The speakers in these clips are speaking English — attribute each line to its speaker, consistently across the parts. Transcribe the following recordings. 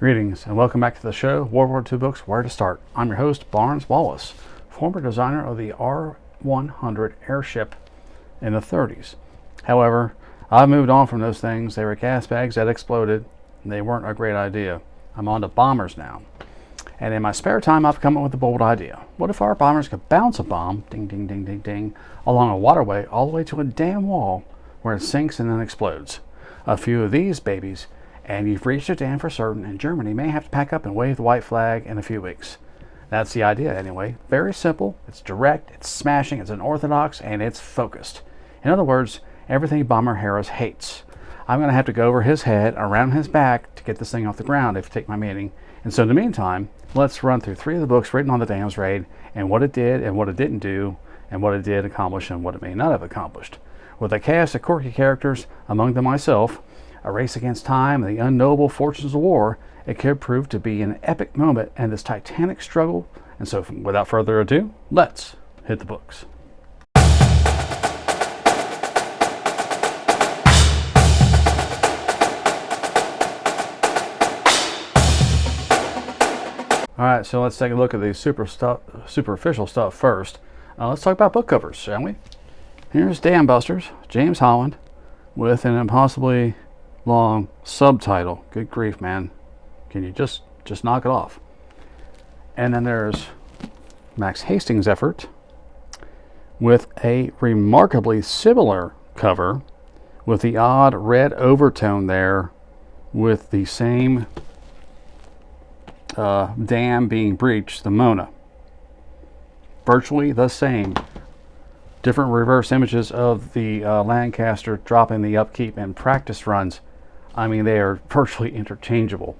Speaker 1: Greetings and welcome back to the show, World War II Books, Where to Start. I'm your host, Barnes Wallace, former designer of the R-100 airship in the 30s. However, I've moved on from those things. They were gas bags that exploded, and they weren't a great idea. I'm on to bombers now. And in my spare time, I've come up with a bold idea. What if our bombers could bounce a bomb, ding, ding, ding, ding, ding, along a waterway all the way to a dam wall where it sinks and then explodes? A few of these babies, and you've reached a dam for certain, and Germany may have to pack up and wave the white flag in a few weeks. That's the idea anyway. Very simple, it's direct, it's smashing, it's unorthodox, and it's focused. In other words, everything Bomber Harris hates. I'm going to have to go over his head, around his back, to get this thing off the ground if you take my meaning. And so in the meantime, let's run through 3 of the books written on the Dams raid, and what it did and what it didn't do, and what it did accomplish and what it may not have accomplished. With a cast of quirky characters, among them myself, a race against time, and the unknowable fortunes of war, it could prove to be an epic moment in this titanic struggle. And so without further ado, let's hit the books. Alright, so let's take a look at the superficial stuff first. Let's talk about book covers, shall we? Here's Dam Busters, James Holland, with an impossibly long subtitle. Good grief, man. Can you just knock it off? And then there's Max Hastings' effort with a remarkably similar cover with the odd red overtone there with the same dam being breached, the Mona. Virtually the same. Different reverse images of the Lancaster dropping the upkeep and practice runs. I mean, they are virtually interchangeable.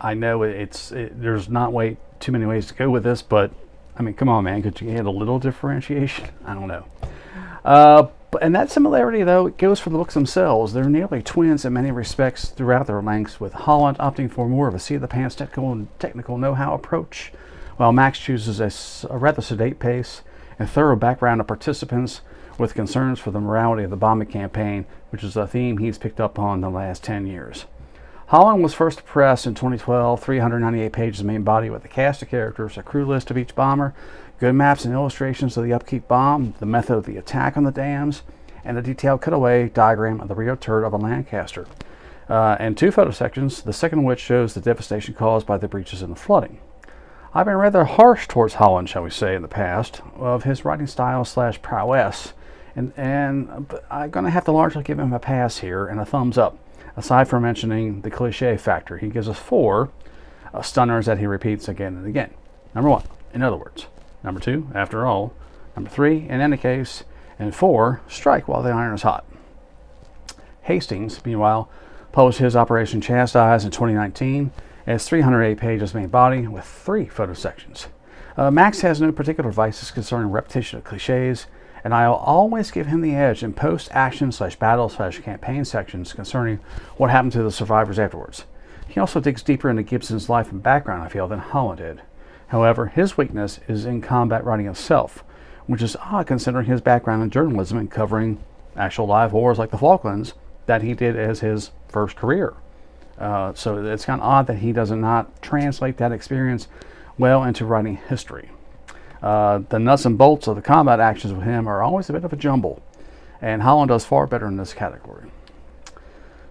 Speaker 1: I know there's not too many ways to go with this, but I mean, come on, man, could you add a little differentiation? I don't know. And that similarity, though, it goes for the books themselves. They're nearly twins in many respects throughout their lengths, with Holland opting for more of a seat-of-the-pants technical know-how approach, while Max chooses a rather sedate pace and thorough background of participants with concerns for the morality of the bombing campaign, which is a theme he's picked up on the last 10 years. Holland was first pressed in 2012, 398 pages main body with a cast of characters, a crew list of each bomber, good maps and illustrations of the upkeep bomb, the method of the attack on the dams, and a detailed cutaway diagram of the rear turret of a Lancaster. And 2 photo sections, the second of which shows the devastation caused by the breaches and the flooding. I've been rather harsh towards Holland, shall we say, in the past, of his writing style / prowess, and I'm going to have to largely give him a pass here and a thumbs up, aside from mentioning the cliche factor. He gives us 4 stunners that he repeats again and again. Number 1, in other words. Number 2, after all. Number 3, in any case. And 4, strike while the iron is hot. Hastings, meanwhile, published his Operation Chastise in 2019 as 308 pages main body with 3 photo sections. Max has no particular vices concerning repetition of cliches, and I'll always give him the edge in post-action / battle / campaign sections concerning what happened to the survivors afterwards. He also digs deeper into Gibson's life and background, I feel, than Holland did. However, his weakness is in combat writing itself, which is odd considering his background in journalism and covering actual live wars like the Falklands that he did as his first career. So it's kind of odd that he does not translate that experience well into writing history. The nuts and bolts of the combat actions with him are always a bit of a jumble, and Holland does far better in this category.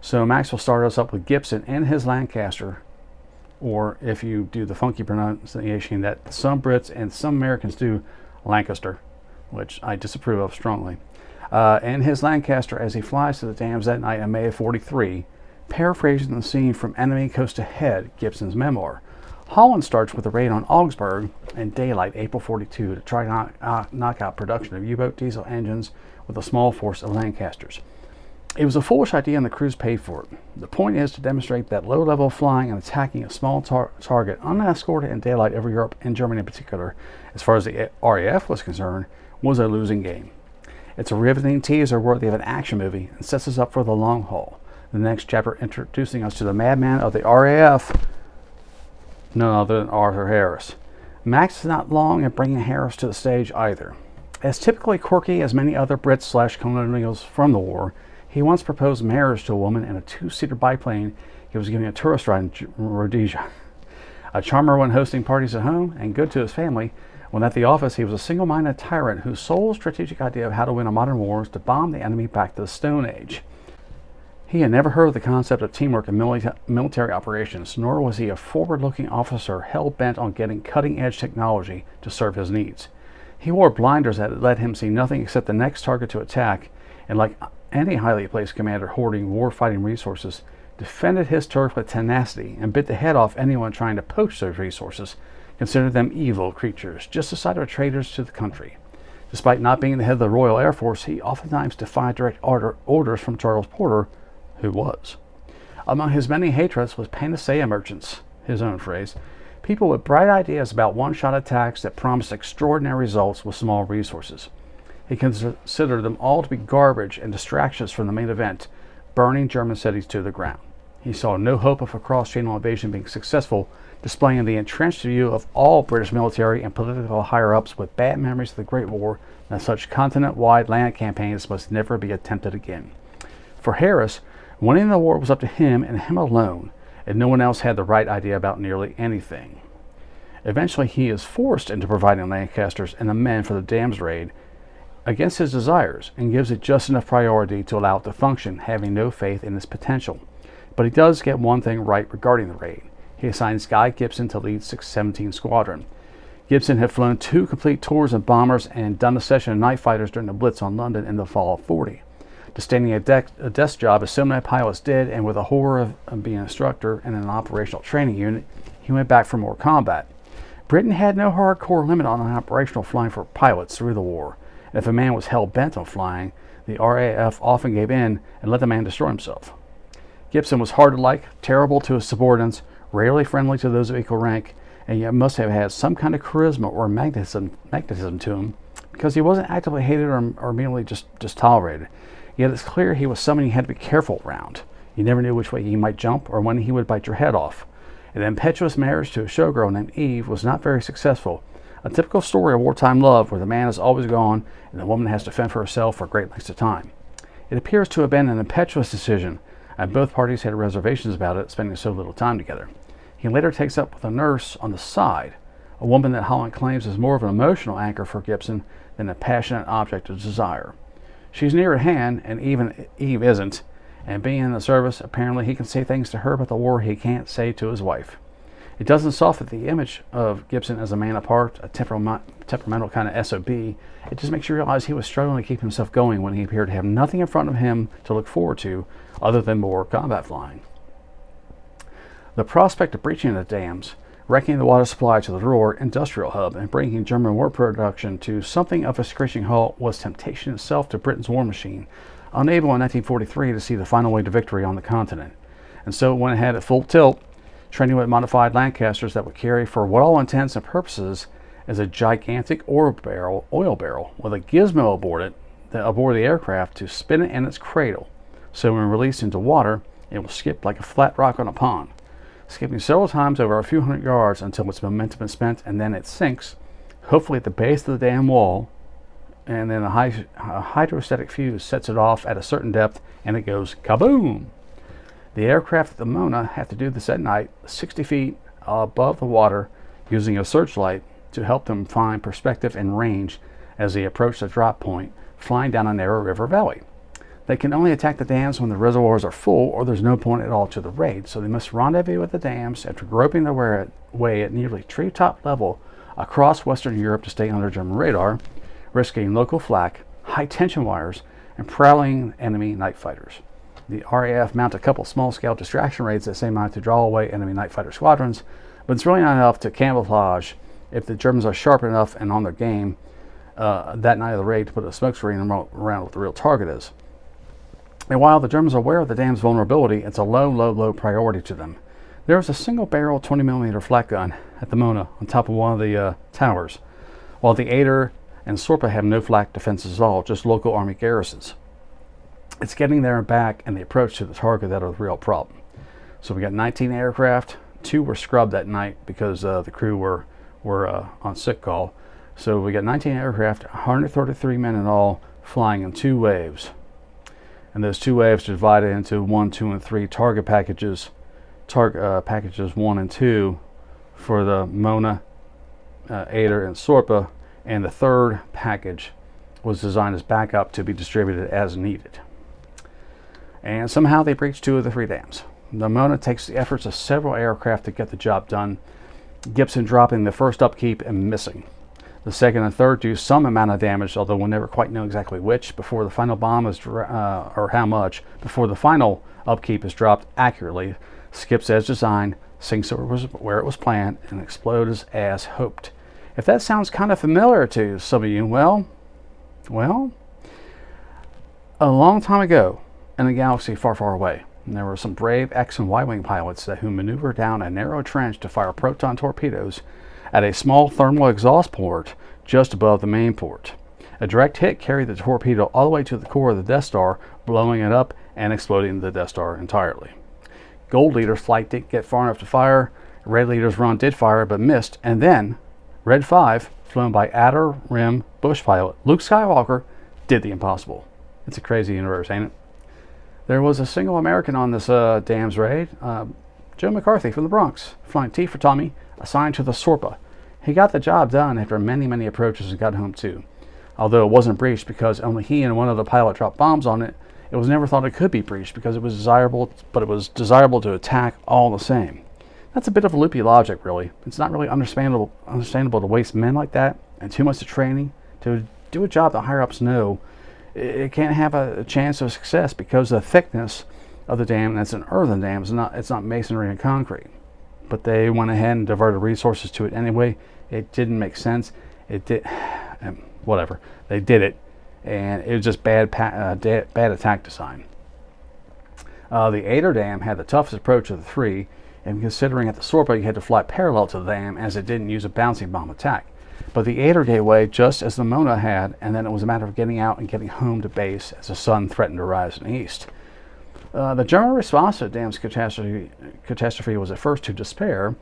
Speaker 1: So Max will start us up with Gibson and his Lancaster, or if you do the funky pronunciation that some Brits and some Americans do, Lancaster, which I disapprove of strongly, and his Lancaster as he flies to the dams that night in May of '43, paraphrasing the scene from Enemy Coast Ahead, Gibson's memoir. Holland starts with a raid on Augsburg in daylight, April '42, to try to knock out production of U-boat diesel engines with a small force of Lancasters. It was a foolish idea and the crews paid for it. The point is to demonstrate that low-level flying and attacking a small target unescorted in daylight over Europe and Germany in particular, as far as the RAF was concerned, was a losing game. It's a riveting teaser worthy of an action movie and sets us up for the long haul. The next chapter introducing us to the madman of the RAF, none other than Arthur Harris. Max is not long in bringing Harris to the stage either. As typically quirky as many other Brits / colonials from the war, He once proposed marriage to a woman in a two-seater biplane he was giving a tourist ride in Rhodesia. A charmer when hosting parties at home and good to his family. When at the office, he was a single-minded tyrant whose sole strategic idea of how to win a modern war is to bomb the enemy back to the Stone Age. He had never heard of the concept of teamwork in military operations, nor was he a forward-looking officer hell-bent on getting cutting-edge technology to serve his needs. He wore blinders that let him see nothing except the next target to attack, and like any highly placed commander hoarding war-fighting resources, defended his turf with tenacity and bit the head off anyone trying to poach those resources, considered them evil creatures, just a side of traitors to the country. Despite not being the head of the Royal Air Force, he oftentimes defied direct orders from Charles Porter, who was. Among his many hatreds was panacea merchants, his own phrase, people with bright ideas about one-shot attacks that promised extraordinary results with small resources. He considered them all to be garbage and distractions from the main event, burning German cities to the ground. He saw no hope of a cross-channel invasion being successful, displaying the entrenched view of all British military and political higher-ups with bad memories of the Great War that such continent-wide land campaigns must never be attempted again. For Harris, winning the war was up to him and him alone, and no one else had the right idea about nearly anything. Eventually, he is forced into providing Lancasters and the men for the dams raid against his desires, and gives it just enough priority to allow it to function, having no faith in its potential. But he does get one thing right regarding the raid. He assigns Guy Gibson to lead 617 Squadron. Gibson had flown 2 complete tours of bombers and done a session of night fighters during the Blitz on London in the fall of '40. Sustaining a desk job as so many pilots did, and with a horror of being an instructor in an operational training unit, he went back for more combat. Britain had no hardcore limit on operational flying for pilots through the war, and if a man was hell-bent on flying, the RAF often gave in and let the man destroy himself. Gibson was hard to like, terrible to his subordinates, rarely friendly to those of equal rank, and yet must have had some kind of charisma or magnetism to him, because he wasn't actively hated or merely just tolerated. Yet it's clear he was someone you had to be careful around. You never knew which way he might jump or when he would bite your head off. An impetuous marriage to a showgirl named Eve was not very successful. A typical story of wartime love where the man is always gone and the woman has to fend for herself for great lengths of time. It appears to have been an impetuous decision, and both parties had reservations about it, spending so little time together. He later takes up with a nurse on the side, a woman that Holland claims is more of an emotional anchor for Gibson than a passionate object of desire. She's near at hand, and even Eve isn't, and being in the service, apparently he can say things to her about the war he can't say to his wife. It doesn't soften the image of Gibson as a man apart, a temperamental kind of SOB. It just makes you realize he was struggling to keep himself going when he appeared to have nothing in front of him to look forward to other than more combat flying. The prospect of breaching the dams, wrecking the water supply to the Ruhr industrial hub, and bringing German war production to something of a screeching halt was temptation itself to Britain's war machine, unable in 1943 to see the final way to victory on the continent. And so it went ahead at full tilt, training with modified Lancasters that would carry, for what all intents and purposes, is a gigantic oil barrel with a gizmo aboard the aircraft to spin it in its cradle, so when released into water, it will skip like a flat rock on a pond, skipping several times over a few hundred yards until its momentum is spent, and then it sinks, hopefully at the base of the dam wall, and then a hydrostatic fuse sets it off at a certain depth, and it goes kaboom! The aircraft at the Mona have to do this at night, 60 feet above the water, using a searchlight to help them find perspective and range as they approach the drop point, flying down a narrow river valley. They can only attack the dams when the reservoirs are full, or there's no point at all to the raid, so they must rendezvous at the dams after groping their way at nearly treetop level across Western Europe to stay under German radar, risking local flak, high-tension wires, and prowling enemy night fighters. The RAF mount a couple small-scale distraction raids that same night to draw away enemy night fighter squadrons, but it's really not enough to camouflage if the Germans are sharp enough and on their game that night of the raid to put a smokescreen around what the real target is. And while the Germans are aware of the dam's vulnerability, it's a low priority to them. There is a single-barrel 20mm flak gun at the Mona on top of one of the towers, while the Ader and Sorpa have no flak defenses at all, just local army garrisons. It's getting there and back and the approach to the target that are the real problem. So we got 19 aircraft. 2 were scrubbed that night because the crew were on sick call. So we got 19 aircraft, 133 men in all, flying in 2 waves. And those two waves are divided into 1, 2, and 3 target packages, packages 1 and 2 for the Mona, Ader, and Sorpa, and the third package was designed as backup to be distributed as needed. And somehow they breached 2 of the 3 dams. The Mona takes the efforts of several aircraft to get the job done, Gibson dropping the first upkeep and missing. The second and third do some amount of damage, although we'll never quite know exactly which before the final bomb is, or how much, before the final upkeep is dropped accurately, skips as designed, sinks where it was planned, and explodes as hoped. If that sounds kind of familiar to some of you, well, a long time ago in a galaxy far, far away, there were some brave X and Y-wing pilots who maneuvered down a narrow trench to fire proton torpedoes at a small thermal exhaust port just above the main port. A direct hit carried the torpedo all the way to the core of the Death Star, blowing it up and exploding the Death Star entirely. Gold Leader's flight didn't get far enough to fire. Red Leader's run did fire but missed, and then Red 5, flown by Outer Rim Bush pilot Luke Skywalker, did the impossible. It's a crazy universe, ain't it? There was a single American on this dams raid, Joe McCarthy from the Bronx, flying T for Tommy, assigned to the Sorpa. He got the job done after many, many approaches and got home too. Although it wasn't breached because only he and one other pilot dropped bombs on it, it was never thought it could be breached because it was desirable, but it was desirable to attack all the same. That's a bit of a loopy logic, really. It's not really understandable to waste men like that and too much training to do a job that higher-ups know it can't have a chance of success because of the thickness of the dam. That's an earthen dam. It's not masonry and concrete. But they went ahead and diverted resources to it anyway. It didn't make sense. It did, whatever. They did it, and it was just bad attack design. The Ader Dam had the toughest approach of the 3, and considering at the Sorpa you had to fly parallel to the dam as it didn't use a bouncing bomb attack. But the Ader gave way just as the Mona had, and then it was a matter of getting out and getting home to base as the sun threatened to rise in the east. The German response to the dam's catastrophe was at first to despair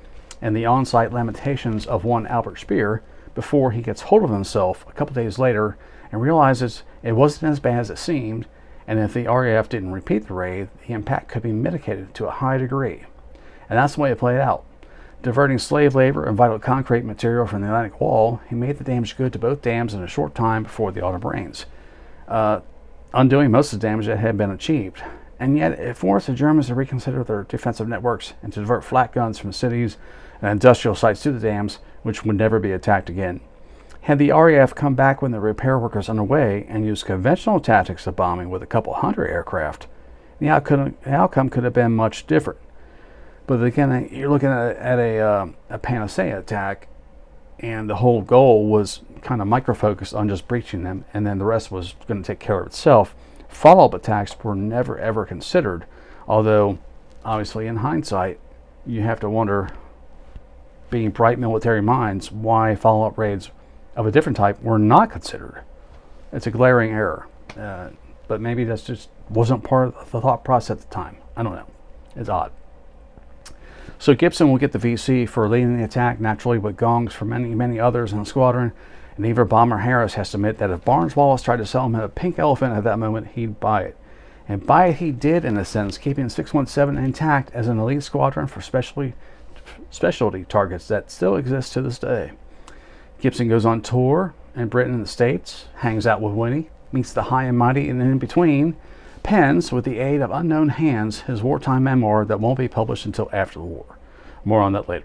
Speaker 1: and the on-site lamentations of one Albert Speer before he gets hold of himself a couple days later and realizes it wasn't as bad as it seemed, and if the RAF didn't repeat the raid, the impact could be mitigated to a high degree. And that's the way it played out. Diverting slave labor and vital concrete material from the Atlantic Wall, he made the damage good to both dams in a short time before the autumn rains, undoing most of the damage that had been achieved. And yet it forced the Germans to reconsider their defensive networks and to divert flak guns from cities and industrial sites to the dams, which would never be attacked again. Had the RAF come back when the repair work was underway and used conventional tactics of bombing with a couple hundred aircraft, the outcome could have been much different. But again, you're looking at a panacea attack, and the whole goal was kind of micro-focused on just breaching them, and then the rest was going to take care of itself. Follow-up attacks were never ever considered, although obviously in hindsight you have to wonder, being bright military minds, why follow-up raids of a different type were not considered. It's a glaring error, but maybe that just wasn't part of the thought process at the time. I don't know. It's odd. So Gibson will get the VC for leading the attack, naturally with gongs for many, many others in the squadron. And even Bomber Harris has to admit that if Barnes Wallace tried to sell him a pink elephant at that moment, he'd buy it. And buy it he did, in a sense, keeping 617 intact as an elite squadron for specialty targets that still exist to this day. Gibson goes on tour in Britain and the States, hangs out with Winnie, meets the high and mighty, and in between, pens, with the aid of unknown hands, his wartime memoir that won't be published until after the war. More on that later.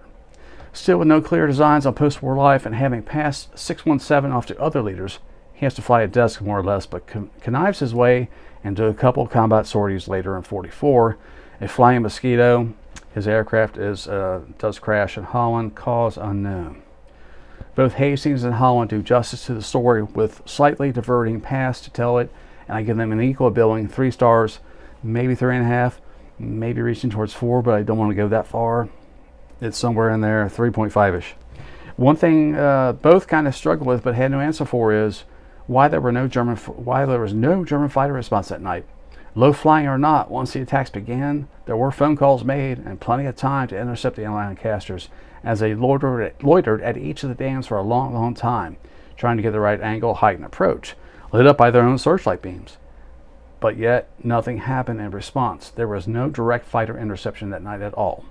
Speaker 1: Still with no clear designs on post-war life and having passed 617 off to other leaders, he has to fly a desk more or less, but connives his way into a couple combat sorties later in 44. A flying Mosquito, his aircraft does crash in Holland, cause unknown. Both Hastings and Holland do justice to the story with slightly diverting past to tell it, and I give them an equal billing, 3 stars, maybe 3.5, maybe reaching towards 4, but I don't want to go that far. It's somewhere in there, 3.5-ish. One thing both kind of struggled with but had no answer for is why there was no German fighter response that night. Low flying or not, once the attacks began, there were phone calls made and plenty of time to intercept the Lancasters as they loitered at each of the dams for a long, long time, trying to get the right angle, height, and approach, lit up by their own searchlight beams. but yet nothing happened in response. There was no direct fighter interception that night at all.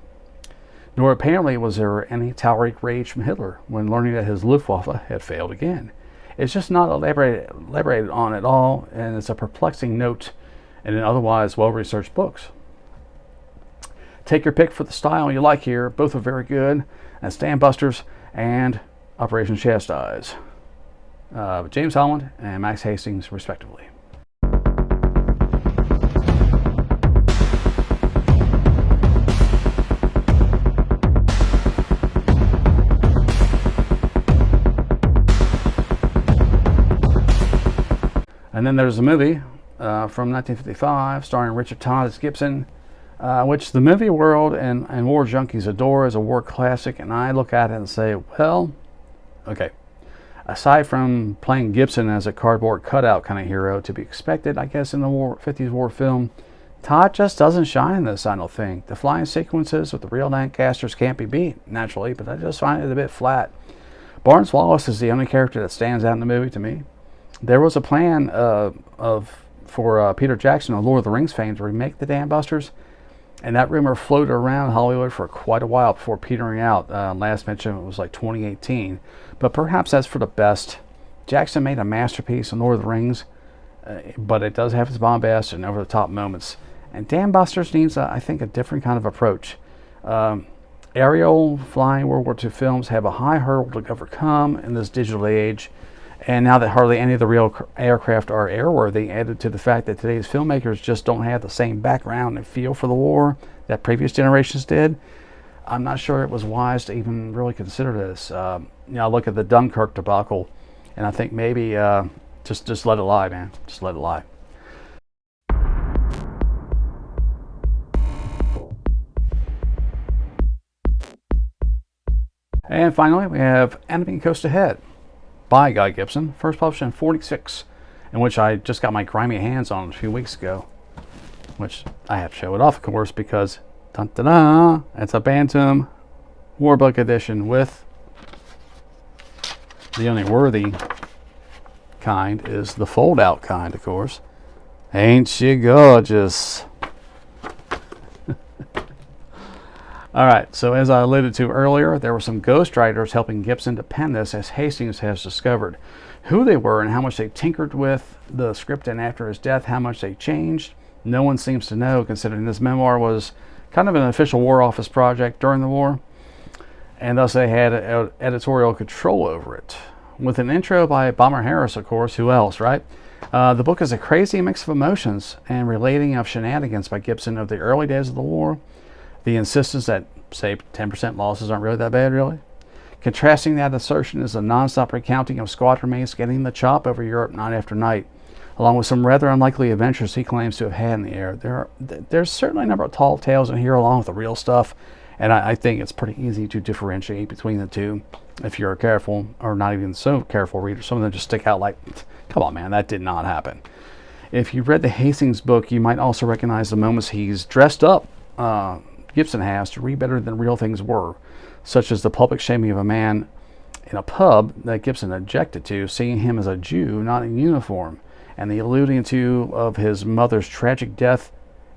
Speaker 1: Nor apparently was there any towering rage from Hitler when learning that his Luftwaffe had failed again. It's just not elaborated on at all, and it's a perplexing note in an otherwise well-researched books. Take your pick for the style you like here. Both are very good. That's Dam Busters and Operation Chastise. James Holland and Max Hastings, respectively. And then there's a movie from 1955 starring Richard Todd as Gibson, which the movie world and war junkies adore as a war classic. And I look at it and say, well, okay, aside from playing Gibson as a cardboard cutout kind of hero to be expected, I guess, in the 50s war film, Todd just doesn't shine in this, I don't think. The flying sequences with the real Lancasters can't be beat, naturally, but I just find it a bit flat. Barnes Wallace is the only character that stands out in the movie to me. There was a plan for Peter Jackson of Lord of the Rings fame to remake the Dam Busters, and that rumor floated around Hollywood for quite a while before petering out. Last mention, it was like 2018, but perhaps that's for the best. Jackson made a masterpiece in Lord of the Rings, but it does have its bombast and over-the-top moments. And Dam Busters needs, I think, a different kind of approach. Aerial flying World War II films have a high hurdle to overcome in this digital age. And now that hardly any of the real aircraft are airworthy, added to the fact that today's filmmakers just don't have the same background and feel for the war that previous generations did, I'm not sure it was wise to even really consider this. I look at the Dunkirk debacle, and I think maybe just let it lie, man. Just let it lie. And finally, we have Enemy Coast Ahead by Guy Gibson, first published in 1946, in which I just got my grimy hands on a few weeks ago, which I have to show it off, of course, because dun-da-da, it's a Bantam Warbook edition with the only worthy kind is the fold-out kind, of course. Ain't she gorgeous? All right, so as I alluded to earlier, there were some ghostwriters helping Gibson to pen this, as Hastings has discovered. Who they were and how much they tinkered with the script, and after his death, how much they changed, no one seems to know, considering this memoir was kind of an official War Office project during the war, and thus they had editorial control over it. With an intro by Bomber Harris, of course, who else, right? The book is a crazy mix of emotions and relating of shenanigans by Gibson of the early days of the war, the insistence that, say, 10% losses aren't really that bad, really. Contrasting that assertion is a non-stop recounting of squadron mates getting the chop over Europe night after night, along with some rather unlikely adventures he claims to have had in the air. There's certainly a number of tall tales in here along with the real stuff, and I think it's pretty easy to differentiate between the two if you're a careful, or not even so careful reader. Some of them just stick out like, come on, man, that did not happen. If you read the Hastings book, you might also recognize the moments he's dressed up, Gibson has, to read better than real things were, such as the public shaming of a man in a pub that Gibson objected to, seeing him as a Jew, not in uniform, and the alluding to of his mother's tragic death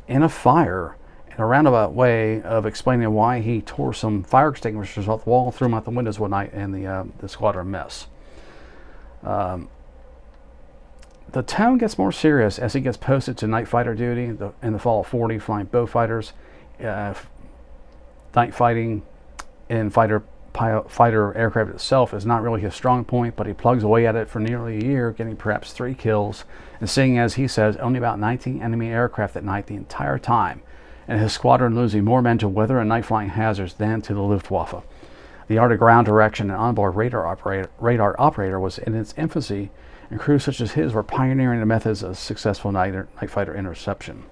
Speaker 1: in a fire, in a roundabout way of explaining why he tore some fire extinguishers off the wall and threw them out the windows one night in the squadron mess. The tone gets more serious as he gets posted to night fighter duty in the fall of 40, flying Beaufighters. Night fighting in fighter aircraft itself is not really his strong point, but he plugs away at it for nearly a year, getting perhaps 3 kills, and seeing, as he says, only about 19 enemy aircraft at night the entire time, and his squadron losing more men to weather and night flying hazards than to the Luftwaffe. The art of ground direction and onboard radar operator was in its infancy, and crews such as his were pioneering the methods of successful night fighter interception.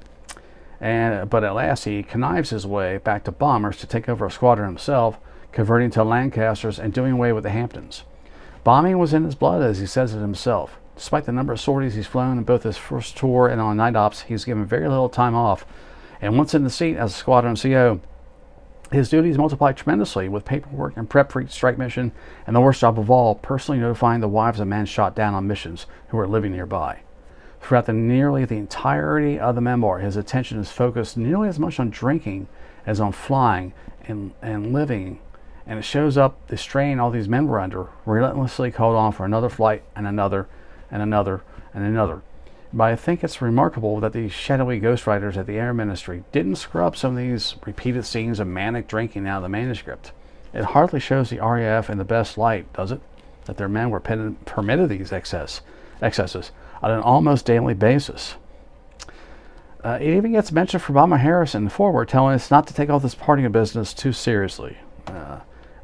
Speaker 1: But at last he connives his way back to bombers to take over a squadron himself, converting to Lancasters and doing away with the Hamptons. Bombing was in his blood, as he says it himself. Despite the number of sorties he's flown in both his first tour and on night ops, he's given very little time off. And once in the seat as a squadron CO, his duties multiplied tremendously with paperwork and prep for each strike mission, and the worst job of all, personally notifying the wives of men shot down on missions who were living nearby. Throughout nearly the entirety of the memoir, his attention is focused nearly as much on drinking as on flying and living, and it shows up the strain all these men were under, relentlessly called on for another flight and another and another and another. But I think it's remarkable that these shadowy ghostwriters at the Air Ministry didn't scrub some of these repeated scenes of manic drinking out of the manuscript. It hardly shows the RAF in the best light, does it? That their men were permitted these excesses on an almost daily basis. It even gets mentioned from Obama Harris in the foreword, telling us not to take all this partying business too seriously.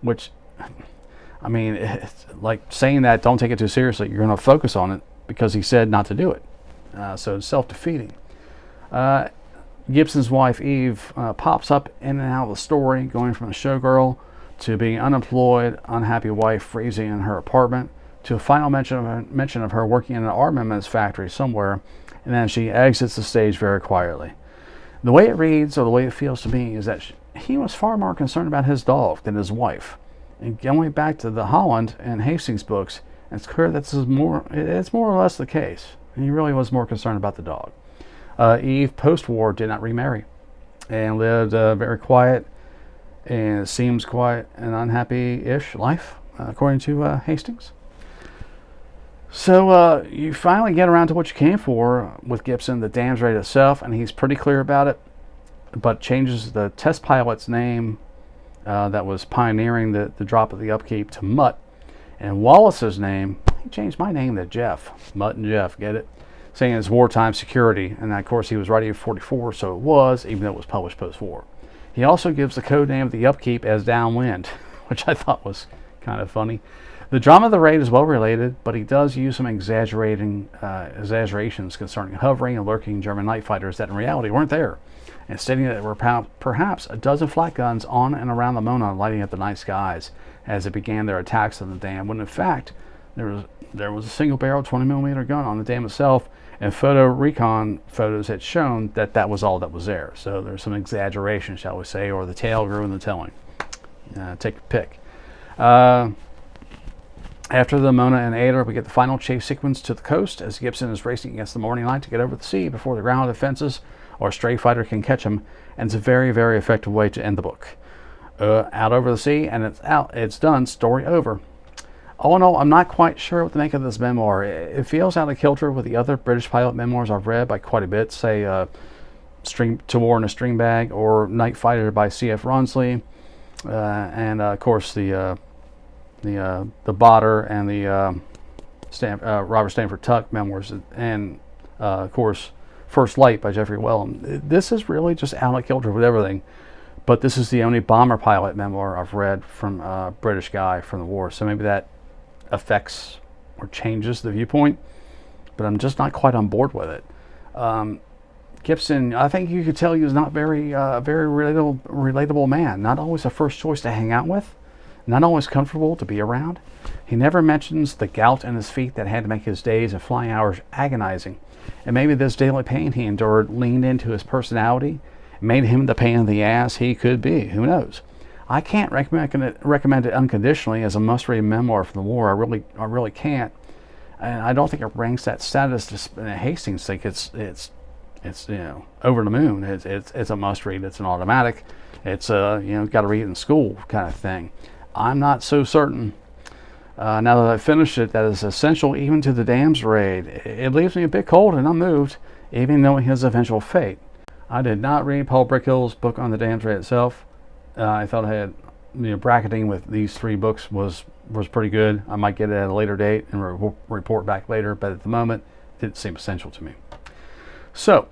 Speaker 1: Which, I mean, it's like saying that don't take it too seriously. You're going to focus on it because he said not to do it. So it's self-defeating. Gibson's wife, Eve, pops up in and out of the story, going from a showgirl to being unemployed, unhappy wife freezing in her apartment, to a final mention of her working in an armaments factory somewhere, and then she exits the stage very quietly. The way it reads, or the way it feels to me, is that he was far more concerned about his dog than his wife. And going back to the Holland and Hastings books, it's clear that it's more or less the case. He really was more concerned about the dog. Eve, post-war, did not remarry and lived a very quiet and seems quiet and unhappy-ish life, according to Hastings. So you finally get around to what you came for with Gibson, the dams raid itself, and he's pretty clear about it, but changes the test pilot's name that was pioneering the drop of the upkeep to Mutt, and Wallace's name, he changed my name to Jeff. Mutt and Jeff, get it? Saying it's wartime security, and of course he was writing in 44, so it was, even though it was published post-war. He also gives the code name of the upkeep as Downwind, which I thought was kind of funny. The drama of the raid is well related, but he does use some exaggerations concerning hovering and lurking German night fighters that in reality weren't there, and stating that there were perhaps a dozen flat guns on and around the Mona lighting up the night skies as it began their attacks on the dam, when in fact there was a single barrel 20mm gun on the dam itself, and photo recon photos had shown that that was all that was there. So there's some exaggeration, shall we say, or the tale grew in the telling. Take your pick. After the Mona and Ada, we get the final chase sequence to the coast as Gibson is racing against the morning light to get over the sea before the ground defenses or a stray fighter can catch him, and it's a very, very effective way to end the book. Out over the sea, and it's done, story over. All in all, I'm not quite sure what to make of this memoir. It feels out of kilter with the other British pilot memoirs I've read by quite a bit, say To War in a String Bag or Night Fighter by C.F. Rawnsley, and of course the Botter and the Robert Stanford Tuck memoirs, and of course First Light by Jeffrey Wellham. This is really just out of kilter with everything, but this is the only bomber pilot memoir I've read from a British guy from the war, so maybe that affects or changes the viewpoint, but I'm just not quite on board with it. Gibson, I think you could tell he was not very relatable man, not always a first choice to hang out with, not always comfortable to be around. He never mentions the gout in his feet that had to make his days and flying hours agonizing, and maybe this daily pain he endured leaned into his personality, made him the pain in the ass he could be. Who knows? I can't recommend it unconditionally as a must-read memoir from the war. I really can't, and I don't think it ranks that status. Hastings think it's over the moon. It's a must-read. It's an automatic. It's got to read it in school kind of thing. I'm not so certain. Now that I've finished it, that is essential even to the dams raid. It leaves me a bit cold and unmoved, even knowing his eventual fate. I did not read Paul Brickhill's book on the dams raid itself. I thought I had bracketing with these three books was pretty good. I might get it at a later date and report back later, but at the moment it didn't seem essential to me. So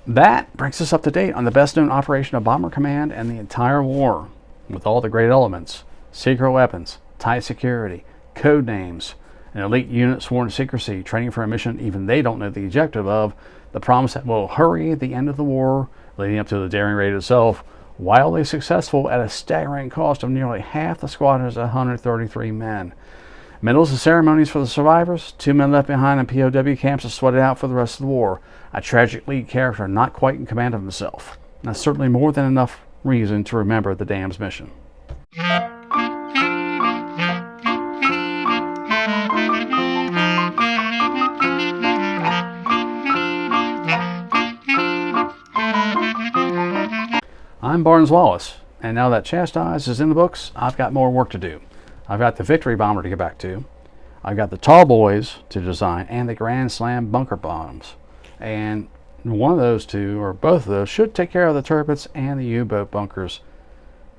Speaker 1: that brings us up to date on the best known operation of Bomber Command and the entire war, with all the great elements: secret weapons, tight security, code names, an elite unit sworn to secrecy, training for a mission even they don't know the objective of, the promise that will hurry the end of the war leading up to the daring raid itself, wildly successful at a staggering cost of nearly half the squadron's 133 men. Medals and ceremonies for the survivors, 2 men left behind in POW camps to sweat it out for the rest of the war, a tragic lead character not quite in command of himself. That's certainly more than enough reason to remember the dam's mission. I'm Barnes Wallace, and now that Chastise is in the books, I've got more work to do. I've got the Victory Bomber to get back to. I've got the Tall Boys to design, and the Grand Slam bunker bombs. And one of those two, or both of those, should take care of the turrets and the U-boat bunkers.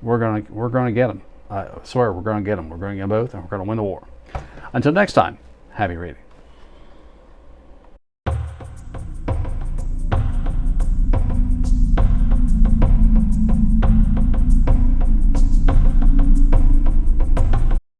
Speaker 1: We're gonna get them. I swear we're gonna get them. We're gonna get them both, and we're gonna win the war. Until next time, happy reading.